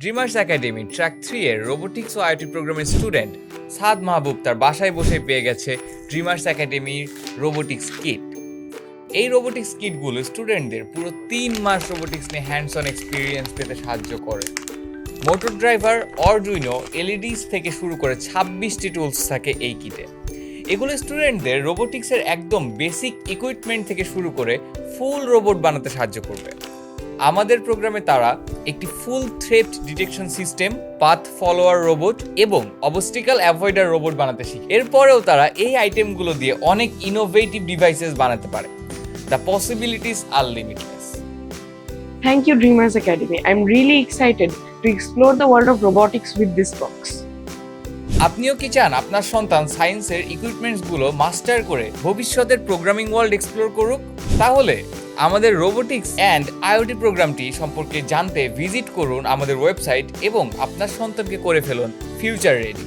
Dreamers academy track 3 এর robotics ও IoT প্রোগ্রামের student সাদ মাহবুব তার বাসায় বসে পেয়ে গেছে ড্রিমার্স একাডেমির রোবোটিক্স কিট। এই রোবোটিক্স কিটগুলো স্টুডেন্টদের পুরো 3 মাস রোবোটিক্স নিয়ে হ্যান্ডস অন এক্সপিরিয়েন্স পেতে সাহায্য করে। মোটর ড্রাইভার, Arduino, এলইডিস থেকে শুরু করে 26টি টুলস থাকে এই কিটে। এগুলো স্টুডেন্টদের রোবোটিক্সের একদম বেসিক ইকুইপমেন্ট থেকে শুরু করে ফুল রোবট বানাতে সাহায্য করবে। আমাদের প্রোগ্রামে তারা একটি full theft detection system, path follower robot এবং অবস্টিক্যাল অ্যাভয়েডার রোবট বানাতে শিখে। এরপরেও তারা এই আইটেমগুলো দিয়ে অনেক ইনোভেটিভ ডিভাইসেস বানাতে পারে। The possibilities are limitless. Thank you, Dreamers Academy. I'm really excited to explore the world of robotics with this box. আপনিও কি চান আপনার সন্তান সায়েন্সের ইকুইপমেন্টসগুলো মাস্টার করে ভবিষ্যতের প্রোগ্রামিং ওয়ার্ল্ড এক্সপ্লোর করুক? তাহলে আমাদের রোবোটিক্স অ্যান্ড আইওটি প্রোগ্রামটি সম্পর্কে জানতে ভিজিট করুন আমাদের ওয়েবসাইট এবং আপনার সন্তানকে করে ফেলুন ফিউচার রেডি।